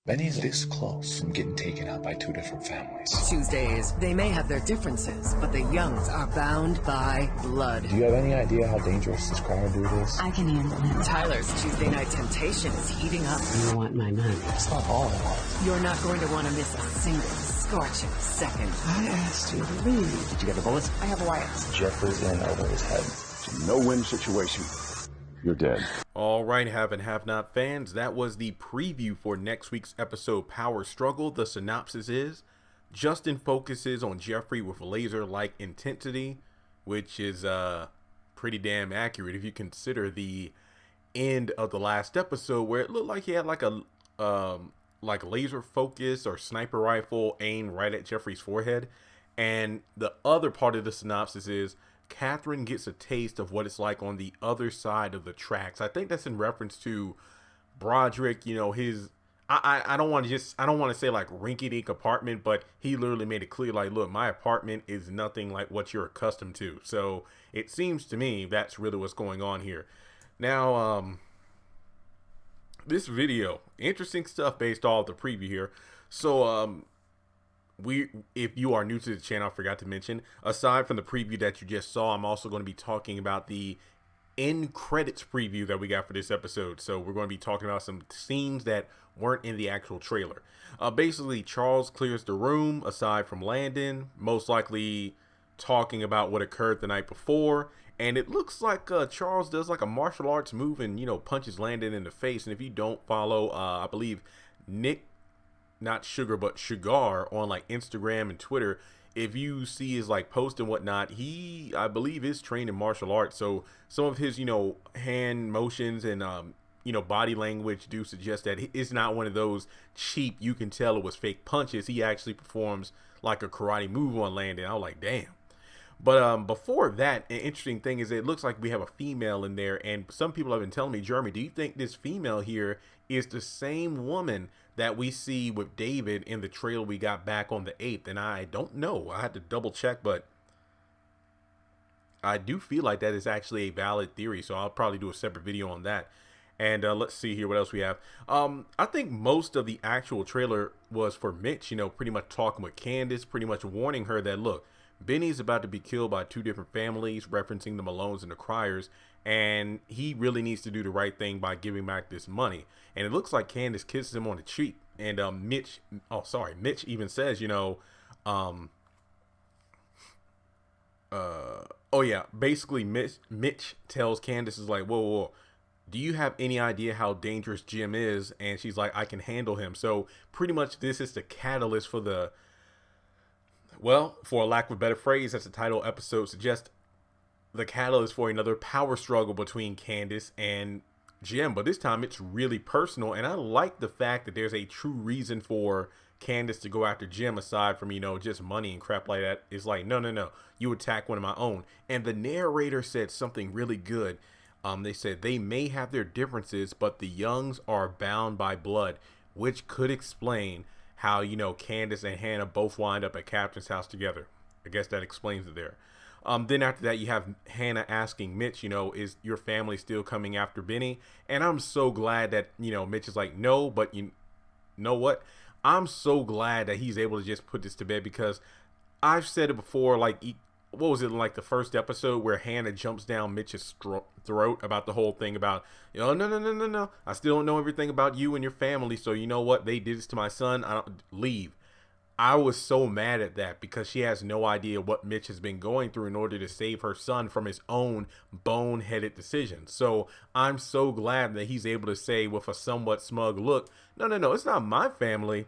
Benny's this close from getting taken out by two different families. Tuesdays, they may have their differences, but the Youngs are bound by blood. Do you have any idea how dangerous this Crier dude is? I can handle him. Tyler's Tuesday night temptation is heating up. You want my money? It's not all I want. You're not going to want to miss a single scorching second. I asked you to leave. Did you get the bullets? I have Wyatt. Jeffrey's in over his head. It's a no-win situation. You're dead. All right, have and have not fans, that was the preview for next week's episode, Power Struggle. The synopsis is, Justin focuses on Jeffrey with laser-like intensity, which is pretty damn accurate if you consider the end of the last episode where it looked like he had like a laser focus or sniper rifle aimed right at Jeffrey's forehead. And the other part of the synopsis is, Catherine gets a taste of what it's like on the other side of the tracks. I think that's in reference to Broderick, you know, his, I don't want to say like rinky-dink apartment, but he literally made it clear, like, look, my apartment is nothing like what you're accustomed to. So it seems to me that's really what's going on here. Now, this video, interesting stuff based off the preview here. So, if you are new to the channel, I forgot to mention, aside from the preview that you just saw, I'm also going to be talking about the end credits preview that we got for this episode. So we're going to be talking about some scenes that weren't in the actual trailer. Basically, Charles clears the room aside from Landon, most likely talking about what occurred the night before. And it looks like Charles does like a martial arts move and, you know, punches Landon in the face. And if you don't follow, I believe Nick, not Sugar, but Sugar on like Instagram and Twitter, if you see his like post and whatnot, he, I believe, is trained in martial arts. So some of his, you know, hand motions and, you know, body language do suggest that it's not one of those cheap, you can tell it was fake punches. He actually performs like a karate move on Landon. I was like, damn. But before that, an interesting thing is it looks like we have a female in there, and some people have been telling me, Jeremy, do you think this female here is the same woman that we see with David in the trailer we got back on the 8th? And I don't know. I had to double check, but I do feel like that is actually a valid theory, so I'll probably do a separate video on that. And let's see here what else we have. I think most of the actual trailer was for Mitch, you know, pretty much talking with Candace, pretty much warning her that, look, Benny's about to be killed by two different families, referencing the Malones and the Criers, and he really needs to do the right thing by giving back this money. And it looks like Candace kisses him on the cheek, and Mitch even says, you know, oh yeah, basically Mitch tells Candace, is like, whoa, whoa, whoa, do you have any idea how dangerous Jim is? And she's like, I can handle him. So pretty much this is the catalyst for the, well, for a lack of a better phrase, as the title episode suggests, the catalyst for another power struggle between Candace and Jim. But this time it's really personal, and I like the fact that there's a true reason for Candace to go after Jim aside from, you know, just money and crap like that. It's like, no, you attack one of my own. And the narrator said something really good. They said they may have their differences, but the Youngs are bound by blood, which could explain how, you know, Candace and Hannah both wind up at Captain's house together. I guess that explains it there. Then after that, you have Hannah asking Mitch, you know, is your family still coming after Benny? And I'm so glad that, you know, Mitch is like, no, but you know what? I'm so glad that he's able to just put this to bed, because I've said it before, like, what was it, like the first episode where Hannah jumps down Mitch's throat about the whole thing about, you know, no, I still don't know everything about you and your family, so you know what, they did this to my son, I don't leave. I was so mad at that, because she has no idea what Mitch has been going through in order to save her son from his own boneheaded decisions. So I'm so glad that he's able to say with a somewhat smug look, no, it's not my family,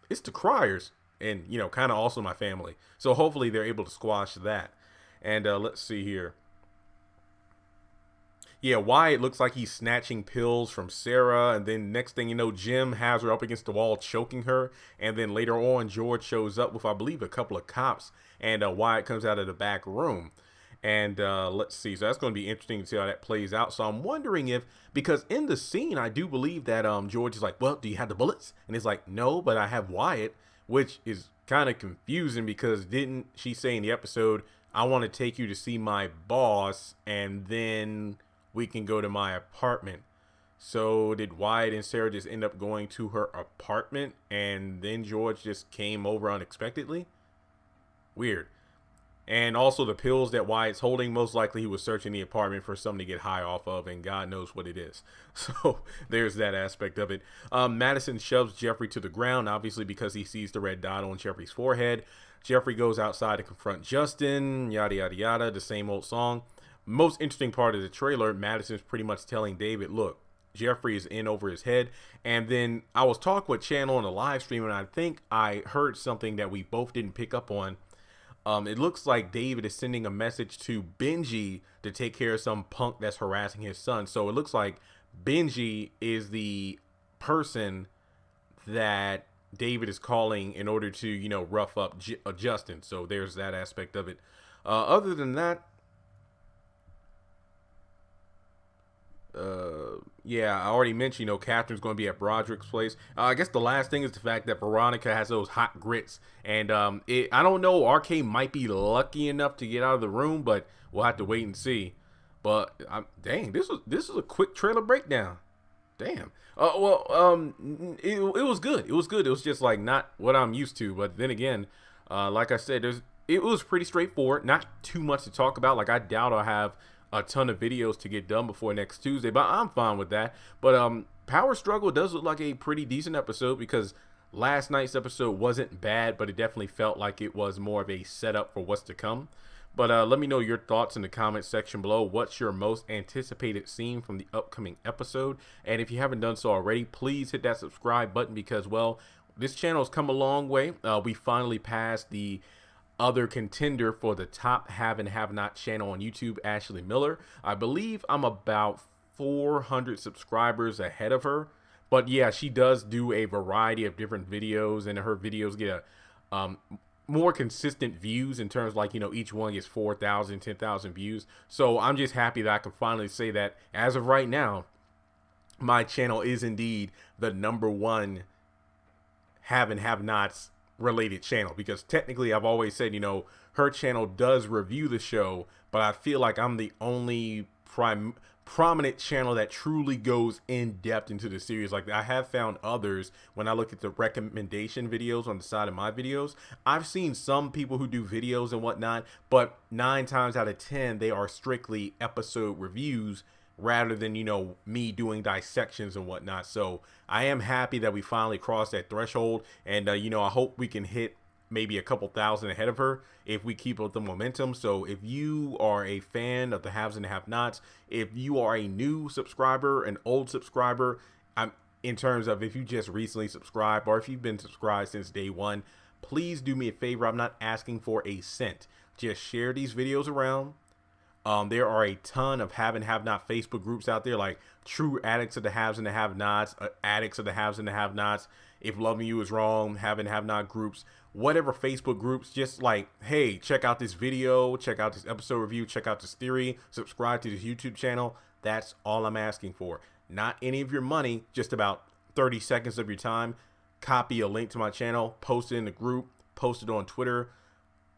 it's the Criers. And, you know, kind of also my family. So hopefully they're able to squash that. And let's see here. Yeah, Wyatt looks like he's snatching pills from Sarah. And then next thing you know, Jim has her up against the wall choking her. And then later on, George shows up with, I believe, a couple of cops. And Wyatt comes out of the back room. And let's see. So that's going to be interesting to see how that plays out. So I'm wondering if, because in the scene, I do believe that George is like, well, do you have the bullets? And it's like, no, but I have Wyatt. Which is kind of confusing, because didn't she say in the episode, I want to take you to see my boss and then we can go to my apartment? So did Wyatt and Sarah just end up going to her apartment and then George just came over unexpectedly? Weird. And also the pills that Wyatt's holding, most likely he was searching the apartment for something to get high off of, and God knows what it is. So there's that aspect of it. Madison shoves Jeffrey to the ground, obviously because he sees the red dot on Jeffrey's forehead. Jeffrey goes outside to confront Justin, yada, yada, yada, the same old song. Most interesting part of the trailer, Madison's pretty much telling David, look, Jeffrey is in over his head. And then I was talking with Channel on the live stream, and I think I heard something that we both didn't pick up on. It looks like David is sending a message to Benji to take care of some punk that's harassing his son. So it looks like Benji is the person that David is calling in order to, you know, rough up Justin. So there's that aspect of it. Other than that, yeah, I already mentioned, you know, Catherine's going to be at Broderick's place. I guess the last thing is the fact that Veronica has those hot grits, and I don't know, RK might be lucky enough to get out of the room, but we'll have to wait and see. But dang, this is a quick trailer breakdown. Damn. It was good. It was good. It was just like not what I'm used to, but then again, like I said, it was pretty straightforward. Not too much to talk about. Like, I doubt I'll have a ton of videos to get done before next Tuesday, but I'm fine with that. But Power Struggle does look like a pretty decent episode, because last night's episode wasn't bad, but it definitely felt like it was more of a setup for what's to come. But let me know your thoughts in the comment section below. What's your most anticipated scene from the upcoming episode? And if you haven't done so already, please hit that subscribe button, because, well, this channel has come a long way. We finally passed the other contender for the top have and have not channel on YouTube, Ashley Miller. I believe I'm about 400 subscribers ahead of her, but yeah, she does do a variety of different videos, and her videos get a more consistent views in terms, like, you know, each one gets 4,000, 10,000 views. So I'm just happy that I can finally say that as of right now, my channel is indeed the #1 have and have nots related channel, because technically I've always said, you know, her channel does review the show, but I feel like I'm the only prominent channel that truly goes in depth into the series. Like, I have found others, when I look at the recommendation videos on the side of my videos, I've seen some people who do videos and whatnot, but 9 times out of 10 they are strictly episode reviews rather than, you know, me doing dissections and whatnot. So I am happy that we finally crossed that threshold, and you know, I hope we can hit maybe a couple thousand ahead of her if we keep up the momentum. So if you are a fan of the haves and have nots, if you are a new subscriber, an old subscriber, in terms of if you just recently subscribed, or if you've been subscribed since day one, please do me a favor. I'm not asking for a cent. Just share these videos around. There are a ton of have and have not Facebook groups out there, like True Addicts of the Haves and the Have Nots, Addicts of the Haves and the Have Nots, If Loving You Is Wrong, Have and Have Not groups, whatever Facebook groups. Just like, hey, check out this video, check out this episode review, check out this theory, subscribe to this YouTube channel. That's all I'm asking for. Not any of your money, just about 30 seconds of your time. Copy a link to my channel, post it in the group, post it on Twitter,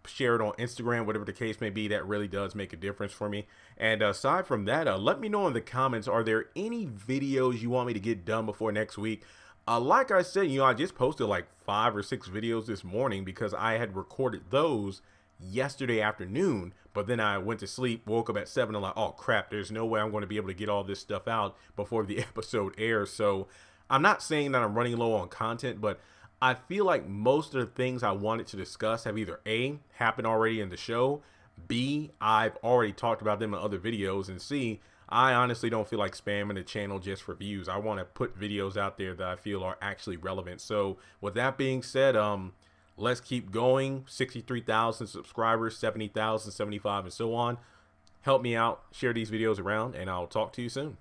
share it on Instagram, whatever the case may be. That really does make a difference for me. And aside from that, let me know in the comments, are there any videos you want me to get done before next week? Like I said, you know, I just posted like 5 or 6 videos this morning, because I had recorded those yesterday afternoon, but then I went to sleep, woke up at 7, and like, oh crap, there's no way I'm going to be able to get all this stuff out before the episode airs. So I'm not saying that I'm running low on content, but I feel like most of the things I wanted to discuss have either A, happened already in the show, B, I've already talked about them in other videos, and C, I honestly don't feel like spamming the channel just for views. I want to put videos out there that I feel are actually relevant. So with that being said, let's keep going. 63,000 subscribers, 70,000, 75, and so on. Help me out, share these videos around, and I'll talk to you soon.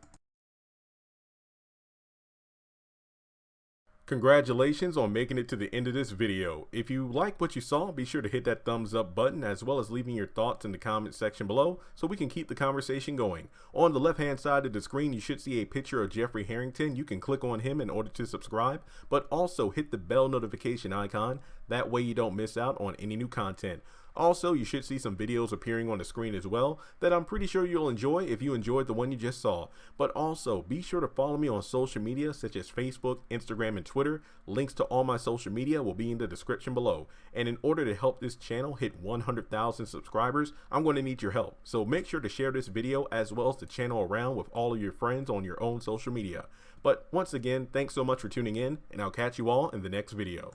Congratulations on making it to the end of this video. If you like what you saw, be sure to hit that thumbs up button, as well as leaving your thoughts in the comment section below so we can keep the conversation going. On the left hand side of the screen, you should see a picture of Jeffrey Harrington. You can click on him in order to subscribe, but also hit the bell notification icon That way you don't miss out on any new content. Also, you should see some videos appearing on the screen as well that I'm pretty sure you'll enjoy if you enjoyed the one you just saw. But also, be sure to follow me on social media such as Facebook, Instagram, and Twitter. Links to all my social media will be in the description below. And in order to help this channel hit 100,000 subscribers, I'm going to need your help. So make sure to share this video as well as the channel around with all of your friends on your own social media. But once again, thanks so much for tuning in, and I'll catch you all in the next video.